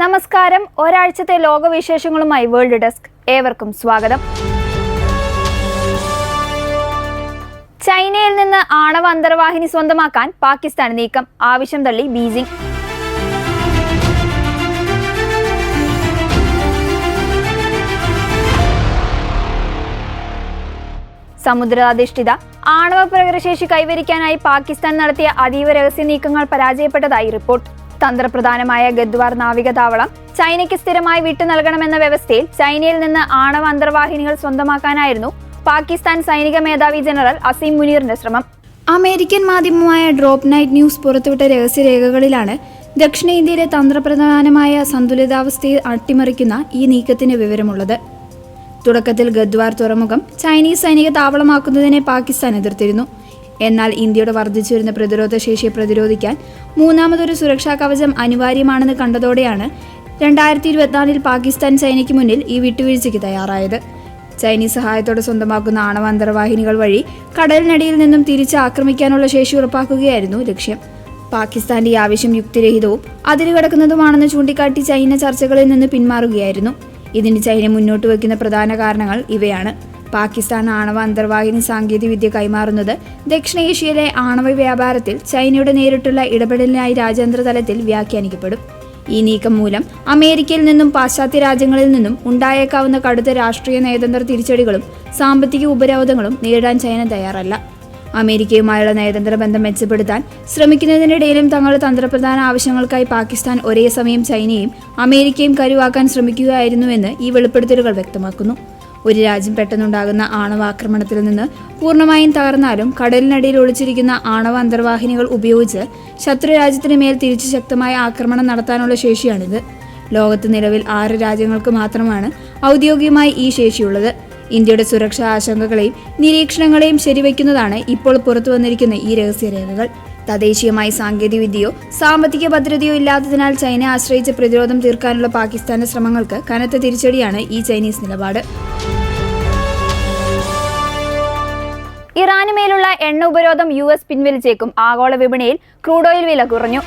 നമസ്കാരം. ഒരാഴ്ചത്തെ ലോകവിശേഷങ്ങളുമായി world desk. ഏവർക്കും സ്വാഗതം. ചൈനയിൽ നിന്ന് ആണവ അന്തർവാഹിനി സ്വന്തമാക്കാൻ പാകിസ്ഥാൻ നീക്കം. ആവശ്യം തള്ളി ബീജിംഗ്. സമുദ്രാധിഷ്ഠിത ആണവ പ്രകടനശേഷി കൈവരിക്കാനായി പാകിസ്ഥാൻ നടത്തിയ അതീവ രഹസ്യ നീക്കങ്ങൾ പരാജയപ്പെട്ടതായി റിപ്പോർട്ട്. തന്ത്രപ്രധാനമായ ഗദ്വാർ നാവിക താവളം ചൈനയ്ക്ക് സ്ഥിരമായി വിട്ടു നൽകണമെന്ന വ്യവസ്ഥയിൽ ചൈനയിൽ നിന്ന് ആണവ അന്തർവാഹിനികൾ സ്വന്തമാക്കാനായിരുന്നു പാകിസ്ഥാൻ സൈനിക മേധാവി ജനറൽ അസീം മുനീറിന്റെ ശ്രമം. അമേരിക്കൻ മാധ്യമമായ ഡ്രോപ്പ് നൈറ്റ് ന്യൂസ് പുറത്തുവിട്ട രഹസ്യരേഖകളിലാണ് ദക്ഷിണേന്ത്യയിലെ തന്ത്രപ്രധാനമായ സന്തുലിതാവസ്ഥയെ അട്ടിമറിക്കുന്ന ഈ നീക്കത്തിന് വിവരമുള്ളത്. തുടക്കത്തിൽ ഗദ്വാർ തുറമുഖം ചൈനീസ് സൈനിക താവളമാക്കുന്നതിനെ പാകിസ്ഥാൻ എതിർത്തിരുന്നു. എന്നാൽ ഇന്ത്യയുടെ വർദ്ധിച്ചുവരുന്ന പ്രതിരോധ ശേഷിയെ പ്രതിരോധിക്കാൻ മൂന്നാമതൊരു സുരക്ഷാ കവചം അനിവാര്യമാണെന്ന് കണ്ടതോടെയാണ് 2024 പാകിസ്ഥാൻ ചൈനയ്ക്ക് മുന്നിൽ ഈ വിട്ടുവീഴ്ചയ്ക്ക് തയ്യാറായത്. ചൈനീസ് സഹായത്തോടെ സ്വന്തമാക്കുന്ന ആണവ അന്തർവാഹിനികൾ വഴി കടലിനടിയിൽ നിന്നും തിരിച്ച് ആക്രമിക്കാനുള്ള ശേഷി ഉറപ്പാക്കുകയായിരുന്നു ലക്ഷ്യം. പാകിസ്ഥാന്റെ ഈ ആവശ്യം യുക്തിരഹിതവും അതിരുകടക്കുന്നതുമാണെന്ന് ചൂണ്ടിക്കാട്ടി ചൈന ചർച്ചകളിൽ നിന്ന് പിന്മാറുകയായിരുന്നു. ഇതിന് ചൈന മുന്നോട്ട് വയ്ക്കുന്ന പ്രധാന കാരണങ്ങൾ ഇവയാണ്. പാകിസ്ഥാൻ ആണവ അന്തർവാഹിനി സാങ്കേതികവിദ്യ കൈമാറുന്നത് ദക്ഷിണേഷ്യയിലെ ആണവ വ്യാപാരത്തിൽ ചൈനയുടെ നേരിട്ടുള്ള ഇടപെടലിനായി രാജ്യാന്തര തലത്തിൽ വ്യാഖ്യാനിക്കപ്പെടും. ഈ നീക്കം മൂലം അമേരിക്കയിൽ നിന്നും പാശ്ചാത്യ രാജ്യങ്ങളിൽ നിന്നും ഉണ്ടായേക്കാവുന്ന കടുത്ത രാഷ്ട്രീയ നയതന്ത്ര തിരിച്ചടികളും സാമ്പത്തിക ഉപരോധങ്ങളും നേരിടാൻ ചൈന തയ്യാറല്ല. അമേരിക്കയുമായുള്ള നയതന്ത്ര ബന്ധം മെച്ചപ്പെടുത്താൻ ശ്രമിക്കുന്നതിനിടയിലും തങ്ങളുടെ തന്ത്രപ്രധാന ആവശ്യങ്ങൾക്കായി പാകിസ്ഥാൻ ഒരേ സമയം ചൈനയും അമേരിക്കയും കരുവാക്കാൻ ശ്രമിക്കുകയായിരുന്നുവെന്ന് ഈ വെളിപ്പെടുത്തലുകൾ വ്യക്തമാക്കുന്നു. ഒരു രാജ്യം പെട്ടെന്നുണ്ടാകുന്ന ആണവാക്രമണത്തിൽ നിന്ന് പൂർണ്ണമായും തകർന്നാലും കടലിനടിയിൽ ഒളിച്ചിരിക്കുന്ന ആണവ അന്തർവാഹിനികൾ ഉപയോഗിച്ച് ശത്രു രാജ്യത്തിന് മേൽ തിരിച്ചു ശക്തമായ ആക്രമണം നടത്താനുള്ള ശേഷിയാണിത്. ലോകത്ത് നിലവിൽ 6 രാജ്യങ്ങൾക്ക് മാത്രമാണ് ഔദ്യോഗികമായി ഈ ശേഷിയുള്ളത്. ഇന്ത്യയുടെ സുരക്ഷാ ആശങ്കകളെയും നിരീക്ഷണങ്ങളെയും ശരിവയ്ക്കുന്നതാണ് ഇപ്പോൾ പുറത്തു വന്നിരിക്കുന്ന ഈ രഹസ്യരേഖകൾ. തദ്ദേശീയമായി സാങ്കേതികവിദ്യയോ സാമ്പത്തിക ഭദ്രതയോ ഇല്ലാത്തതിനാൽ ചൈന ആശ്രയിച്ച് പ്രതിരോധം തീർക്കാനുള്ള പാകിസ്ഥാന്റെ ശ്രമങ്ങൾക്ക് കനത്ത തിരിച്ചടിയാണ് ഈ ചൈനീസ് നിലപാട്. ഇറാന് മേലുള്ള എണ്ണ ഉപരോധം US പിൻവലിച്ചേക്കും. ആഗോള വിപണിയിൽ ക്രൂഡ് ഓയിൽ വില കുറഞ്ഞു.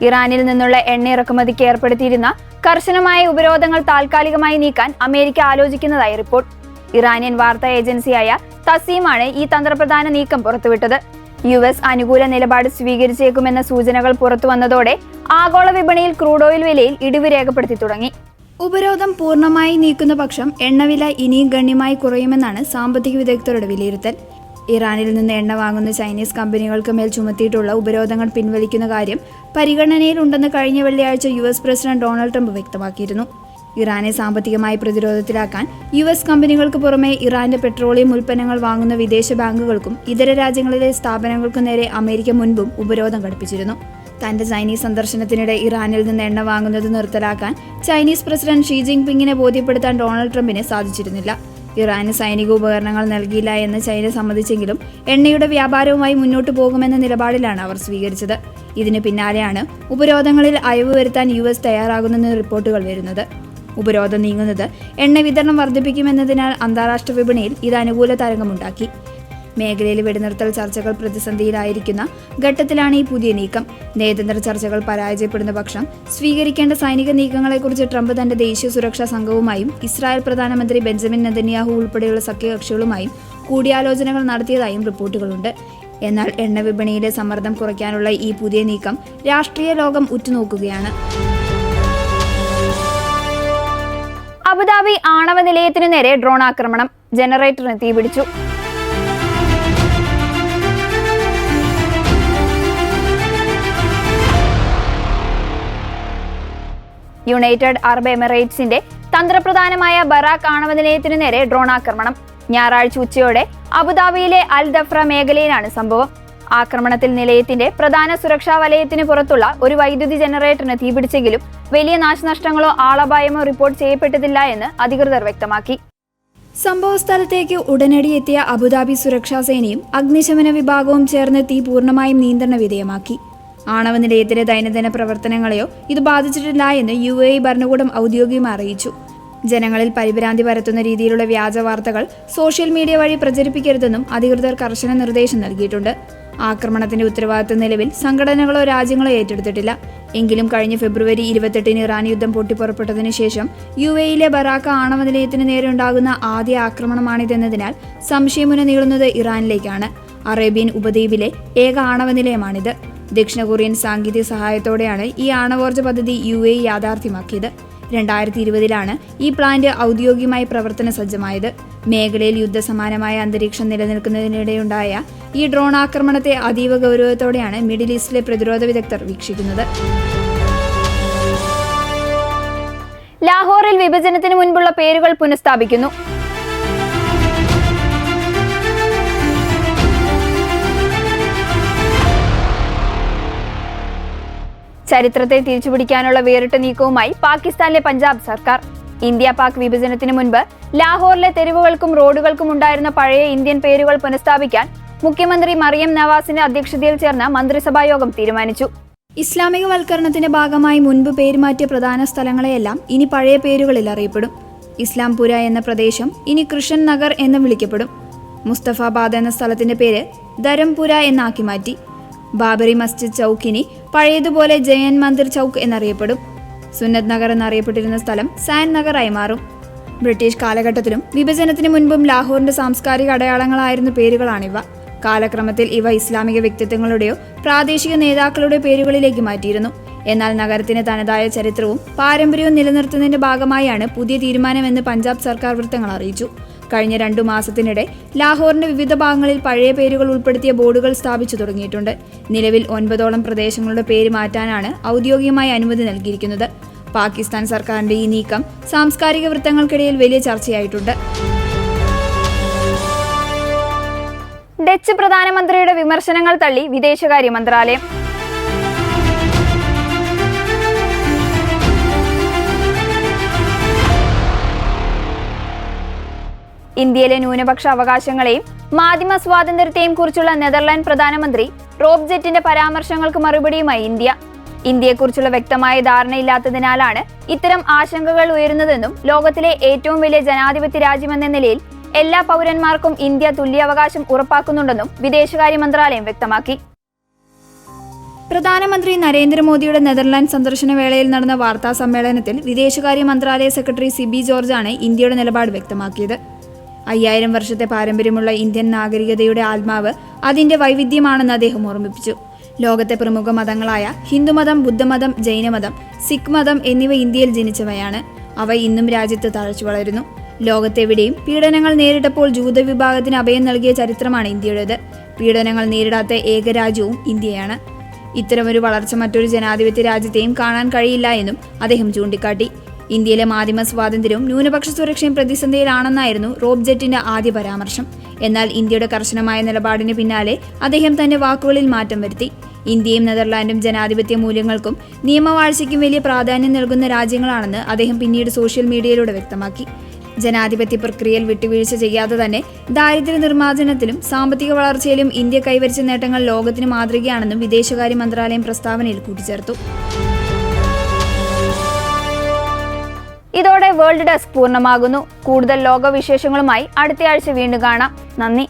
ഇറാനിൽ നിന്നുള്ള എണ്ണ ഇറക്കുമതിക്ക് ഏർപ്പെടുത്തിയിരുന്ന കർശനമായ ഉപരോധങ്ങൾ താൽക്കാലികമായി നീക്കാൻ അമേരിക്ക ആലോചിക്കുന്നതായി റിപ്പോർട്ട്. ഇറാനിയൻ വാർത്താ ഏജൻസിയായ തസീമാണ് ഈ തന്ത്രപ്രധാന നീക്കം പുറത്തുവിട്ടത്. US അനുകൂല നിലപാട് സ്വീകരിച്ചേക്കുമെന്ന സൂചനകൾ പുറത്തുവന്നതോടെ ആഗോള വിപണിയിൽ ക്രൂഡ് ഓയിൽ വിലയിൽ ഇടിവ് രേഖപ്പെടുത്തി തുടങ്ങി. ഉപരോധം പൂർണ്ണമായി നീക്കുന്ന പക്ഷം എണ്ണവില ഇനിയും ഗണ്യമായി കുറയുമെന്നാണ് സാമ്പത്തിക വിദഗ്ധരുടെ വിലയിരുത്തൽ. ഇറാനിൽ നിന്ന് എണ്ണ വാങ്ങുന്ന ചൈനീസ് കമ്പനികൾക്ക് മേൽ ചുമത്തിയിട്ടുള്ള ഉപരോധങ്ങൾ പിൻവലിക്കുന്ന കാര്യം പരിഗണനയിലുണ്ടെന്ന് കഴിഞ്ഞ വെള്ളിയാഴ്ച US പ്രസിഡന്റ് ഡൊണാൾഡ് ട്രംപ് വ്യക്തമാക്കിയിരുന്നു. ഇറാനെ സാമ്പത്തികമായി പ്രതിരോധത്തിലാക്കാൻ US കമ്പനികൾക്ക് പുറമെ ഇറാന്റെ പെട്രോളിയം ഉൽപ്പന്നങ്ങൾ വാങ്ങുന്ന വിദേശ ബാങ്കുകൾക്കും ഇതര രാജ്യങ്ങളിലെ സ്ഥാപനങ്ങൾക്കും നേരെ അമേരിക്ക മുൻപും ഉപരോധം ഘടിപ്പിച്ചിരുന്നു. തന്റെ ചൈനീസ് സന്ദർശനത്തിനിടെ ഇറാനിൽ നിന്ന് എണ്ണ വാങ്ങുന്നത് നിർത്തലാക്കാൻ ചൈനീസ് പ്രസിഡന്റ് ഷീ ജിൻപിങ്ങിനെ ബോധ്യപ്പെടുത്താൻ ഡൊണാൾഡ് ട്രംപിന് സാധിച്ചിരുന്നില്ല. ഇറാന് സൈനിക ഉപകരണങ്ങൾ നൽകിയില്ല എന്ന് ചൈന സമ്മതിച്ചെങ്കിലും എണ്ണയുടെ വ്യാപാരവുമായി മുന്നോട്ടു പോകുമെന്ന നിലപാടിലാണ് അവർ സ്വീകരിച്ചത്. ഇതിന് പിന്നാലെയാണ് ഉപരോധങ്ങളിൽ അയവ് വരുത്താൻ US തയ്യാറാകുന്നെന്ന് റിപ്പോർട്ടുകൾ വരുന്നത്. ഉപരോധം നീങ്ങുന്നത് എണ്ണ വിതരണം വർദ്ധിപ്പിക്കുമെന്നതിനാൽ അന്താരാഷ്ട്ര വിപണിയിൽ ഇത് അനുകൂല തരംഗമുണ്ടാക്കി. മേഖലയിൽ വെടിനിർത്തൽ ചർച്ചകൾ പ്രതിസന്ധിയിലായിരിക്കുന്ന ഘട്ടത്തിലാണ് ഈ പുതിയ നീക്കം. നയതന്ത്ര ചർച്ചകൾ പരാജയപ്പെടുന്ന പക്ഷം സ്വീകരിക്കേണ്ട സൈനിക നീക്കങ്ങളെക്കുറിച്ച് ട്രംപ് തന്റെ ദേശീയ സുരക്ഷാ സംഘവുമായും ഇസ്രായേൽ പ്രധാനമന്ത്രി ബെഞ്ചമിൻ നെതന്യാഹു ഉൾപ്പെടെയുള്ള സഖ്യകക്ഷികളുമായും കൂടിയാലോചനകൾ നടത്തിയതായും റിപ്പോർട്ടുകളുണ്ട്. എന്നാൽ എണ്ണ വിപണിയിലെ സമ്മർദ്ദം കുറയ്ക്കാനുള്ള ഈ പുതിയ നീക്കം രാഷ്ട്രീയ ലോകം ഉറ്റുനോക്കുകയാണ്. അബുദാബി ആണവ നിലയത്തിനു നേരെ ഡ്രോൺ ആക്രമണം. ജനറേറ്ററിന് തീപിടിച്ചു. യുണൈറ്റഡ് അറബ് എമിറേറ്റ്സിന്റെ തന്ത്രപ്രധാനമായ ബറാക്ക് ആണവ നിലയത്തിനു നേരെ ഡ്രോൺ ആക്രമണം. ഞായറാഴ്ച ഉച്ചയോടെ അബുദാബിയിലെ അൽ ദഫ്ര മേഖലയിലാണ് സംഭവം. ആക്രമണത്തിൽ നിലയത്തിന്റെ പ്രധാന സുരക്ഷാ വലയത്തിന് പുറത്തുള്ള ഒരു വൈദ്യുതി ജനറേറ്ററിന് തീപിടിച്ചെങ്കിലും വലിയ നാശനഷ്ടങ്ങളോ ആളപായമോ റിപ്പോർട്ട് ചെയ്യപ്പെട്ടിട്ടില്ല എന്ന് അധികൃതർ വ്യക്തമാക്കി. സംഭവസ്ഥലത്തേക്ക് ഉടനടി എത്തിയ അബുദാബി സുരക്ഷാ സേനയും അഗ്നിശമന വിഭാഗവും ചേർന്ന് തീ പൂർണ്ണമായും നിയന്ത്രണ വിധേയമാക്കി. ആണവ നിലയത്തിലെ ദൈനംദിന പ്രവർത്തനങ്ങളെയോ ഇത് ബാധിച്ചിട്ടില്ല എന്ന് UAE ഭരണകൂടം ഔദ്യോഗികമായി അറിയിച്ചു. ജനങ്ങളിൽ പരിഭ്രാന്തി പരത്തുന്ന രീതിയിലുള്ള വ്യാജ വാർത്തകൾ സോഷ്യൽ മീഡിയ വഴി പ്രചരിപ്പിക്കരുതെന്നും അധികൃതർ കർശന നിർദ്ദേശം നൽകിയിട്ടുണ്ട്. ആക്രമണത്തിന്റെ ഉത്തരവാദിത്തം നിലവിൽ സംഘടനകളോ രാജ്യങ്ങളോ ഏറ്റെടുത്തിട്ടില്ല. എങ്കിലും കഴിഞ്ഞ ഫെബ്രുവരി 28-ന് ഇറാൻ യുദ്ധം പൊട്ടിപ്പുറപ്പെട്ടതിനു ശേഷം UAE-യിലെ ബറാക്ക ആണവ നിലയത്തിന് നേരെ ഉണ്ടാകുന്ന ആദ്യ ആക്രമണമാണിതെന്നതിനാൽ സംശയമുന നീളുന്നത് ഇറാനിലേക്കാണ്. അറേബ്യൻ ഉപദ്വീപിലെ ഏക ആണവ നിലയമാണിത്. ദക്ഷിണ കൊറിയൻ സാങ്കേതിക സഹായത്തോടെയാണ് ഈ ആണവോർജ്ജ പദ്ധതി UAE യാഥാർത്ഥ്യമാക്കിയത്. 2020-ലാണ് ഈ പ്ലാന്റ് ഔദ്യോഗികമായി പ്രവർത്തന സജ്ജമായത്. മേഖലയിൽ യുദ്ധസമാനമായ അന്തരീക്ഷം നിലനിൽക്കുന്നതിനിടെയുണ്ടായ ഈ ഡ്രോൺ ആക്രമണത്തെ അതീവ ഗൗരവത്തോടെയാണ് മിഡിൽ ഈസ്റ്റിലെ പ്രതിരോധ വിദഗ്ധർ വീക്ഷിക്കുന്നത്. ലാഹോറിൽ വിഭജനത്തിന് മുൻപുള്ള പേരുകൾ പുനഃസ്ഥാപിക്കുന്നു. ചരിത്രത്തെ തിരിച്ചുപിടിക്കാനുള്ള വേറിട്ട നീക്കവുമായി പാകിസ്ഥാനിലെ പഞ്ചാബ് സർക്കാർ. ഇന്ത്യ പാക് വിഭജനത്തിന് മുൻപ് ലാഹോറിലെ തെരുവുകൾക്കും റോഡുകൾക്കും ഉണ്ടായിരുന്ന പഴയ ഇന്ത്യൻ പേരുകൾ പുനഃസ്ഥാപിക്കാൻ മുഖ്യമന്ത്രി മറിയം നവാസിന്റെ അധ്യക്ഷതയിൽ ചേർന്ന മന്ത്രിസഭാ യോഗം തീരുമാനിച്ചു. ഇസ്ലാമികവൽക്കരണത്തിന്റെ ഭാഗമായി മുൻപ് പേരുമാറ്റിയ പ്രധാന സ്ഥലങ്ങളെയെല്ലാം ഇനി പഴയ പേരുകളിൽ അറിയപ്പെടും. ഇസ്ലാംപുര എന്ന പ്രദേശം ഇനി കൃഷൻ നഗർ എന്ന് വിളിക്കപ്പെടും. മുസ്തഫാബാദ് എന്ന സ്ഥലത്തിന്റെ പേര് ധരംപുര എന്നാക്കി മാറ്റി. ബാബറി മസ്ജിദ് ചൌക്കിനി പഴയതുപോലെ ജയൻ മന്ദിർ ചൌക്ക് എന്നറിയപ്പെടും. സുന്നത് നഗർ എന്നറിയപ്പെട്ടിരുന്ന സ്ഥലം സാൻ നഗറായി മാറും. ബ്രിട്ടീഷ് കാലഘട്ടത്തിലും വിഭജനത്തിന് മുൻപും ലാഹോറിന്റെ സാംസ്കാരിക അടയാളങ്ങളായിരുന്ന പേരുകളാണിവ. കാലക്രമത്തിൽ ഇവ ഇസ്ലാമിക വ്യക്തിത്വങ്ങളുടെയോ പ്രാദേശിക നേതാക്കളുടെ പേരുകളിലേക്ക് മാറ്റിയിരുന്നു. എന്നാൽ നഗരത്തിന് തനതായ ചരിത്രവും പാരമ്പര്യവും നിലനിർത്തുന്നതിന്റെ ഭാഗമായാണ് പുതിയ തീരുമാനമെന്ന് പഞ്ചാബ് സർക്കാർ വൃത്തങ്ങൾ അറിയിച്ചു. കഴിഞ്ഞ 2 മാസത്തിനിടെ ലാഹോറിന്റെ വിവിധ ഭാഗങ്ങളിൽ പഴയ പേരുകൾ ഉൾപ്പെടുത്തിയ ബോർഡുകൾ സ്ഥാപിച്ചു തുടങ്ങിയിട്ടുണ്ട്. നിലവിൽ 9ഓളം പ്രദേശങ്ങളുടെ പേര് മാറ്റാനാണ് ഔദ്യോഗികമായി അനുമതി നൽകിയിരിക്കുന്നത്. പാകിസ്ഥാൻ സർക്കാരിന്റെ ഈ നീക്കം സാംസ്കാരിക വൃത്തങ്ങൾക്കിടയിൽ വലിയ ചർച്ചയായിട്ടുണ്ട്. ഡച്ച് പ്രധാനമന്ത്രിയുടെ വിമർശനങ്ങൾ തള്ളി വിദേശകാര്യ മന്ത്രാലയം. ഇന്ത്യയിലെ ന്യൂനപക്ഷ അവകാശങ്ങളെയും മാധ്യമ സ്വാതന്ത്ര്യത്തെയും കുറിച്ചുള്ള നെതർലാൻഡ് പ്രധാനമന്ത്രി റോബ് ജെറ്റിന്റെ പരാമർശങ്ങൾക്ക് മറുപടിയുമായി ഇന്ത്യയെക്കുറിച്ചുള്ള വ്യക്തമായ ധാരണയില്ലാത്തതിനാലാണ് ഇത്തരം ആശങ്കകൾ ഉയരുന്നതെന്നും ലോകത്തിലെ ഏറ്റവും വലിയ ജനാധിപത്യ രാജ്യമെന്ന നിലയിൽ എല്ലാ പൗരന്മാർക്കും ഇന്ത്യ തുല്യാവകാശം ഉറപ്പാക്കുന്നുണ്ടെന്നും വിദേശകാര്യ മന്ത്രാലയം വ്യക്തമാക്കി. പ്രധാനമന്ത്രി നരേന്ദ്രമോദിയുടെ നെതർലാൻഡ് സന്ദർശന വേളയിൽ നടന്ന വാർത്താ സമ്മേളനത്തിൽ വിദേശകാര്യ മന്ത്രാലയ സെക്രട്ടറി സിബി ജോർജാണ് ഇന്ത്യയുടെ നിലപാട് വ്യക്തമാക്കിയത്. 5000 വർഷത്തെ പാരമ്പര്യമുള്ള ഇന്ത്യൻ നാഗരികതയുടെ ആത്മാവ് അതിന്റെ വൈവിധ്യമാണെന്ന് അദ്ദേഹം ഓർമ്മിപ്പിച്ചു. ലോകത്തെ പ്രമുഖ മതങ്ങളായ ഹിന്ദുമതം, ബുദ്ധമതം, ജൈനമതം, സിഖ് മതം എന്നിവ ഇന്ത്യയിൽ ജനിച്ചവയാണ്. അവ ഇന്നും രാജ്യത്ത് തഴച്ചു വളരുന്നു. ലോകത്തെവിടെയും പീഡനങ്ങൾ നേരിട്ടപ്പോൾ ജൂത വിഭാഗത്തിന് അഭയം നൽകിയ ചരിത്രമാണ് ഇന്ത്യയുടേത്. പീഡനങ്ങൾ നേരിടാത്ത ഏക രാജ്യവും ഇന്ത്യയാണ്. ഇത്തരമൊരു വളർച്ച മറ്റൊരു ജനാധിപത്യ രാജ്യത്തെയും കാണാൻ കഴിയില്ല എന്നും അദ്ദേഹം ചൂണ്ടിക്കാട്ടി. ഇന്ത്യയിലെ മാധ്യമ സ്വാതന്ത്ര്യവും ന്യൂനപക്ഷ സുരക്ഷയും പ്രതിസന്ധിയിലാണെന്നായിരുന്നു റോബ് ജെറ്റിന്റെ ആദ്യ പരാമർശം. എന്നാൽ ഇന്ത്യയുടെ കർശനമായ നിലപാടിന് പിന്നാലെ അദ്ദേഹം തന്റെ വാക്കുകളിൽ മാറ്റം വരുത്തി. ഇന്ത്യയും നെതർലാൻഡും ജനാധിപത്യ മൂല്യങ്ങൾക്കും നിയമവാഴ്ചയ്ക്കും വലിയ പ്രാധാന്യം നൽകുന്ന രാജ്യങ്ങളാണെന്ന് അദ്ദേഹം പിന്നീട് സോഷ്യൽ മീഡിയയിലൂടെ വ്യക്തമാക്കി. ജനാധിപത്യ പ്രക്രിയയിൽ വിട്ടുവീഴ്ച ചെയ്യാതെ തന്നെ ദാരിദ്ര്യ നിർമ്മാർജ്ജനത്തിലും സാമ്പത്തിക വളർച്ചയിലും ഇന്ത്യ കൈവരിച്ച നേട്ടങ്ങൾ ലോകത്തിന് മാതൃകയാണെന്നും വിദേശകാര്യ മന്ത്രാലയം പ്രസ്താവനയിൽ കൂട്ടിച്ചേർത്തു. ഇതോടെ വേൾഡ് ഡെസ്ക് പൂർണ്ണമാകുന്നു. കൂടുതൽ ലോകവിശേഷങ്ങളുമായി അടുത്തയാഴ്ച വീണ്ടും കാണാം. നന്ദി.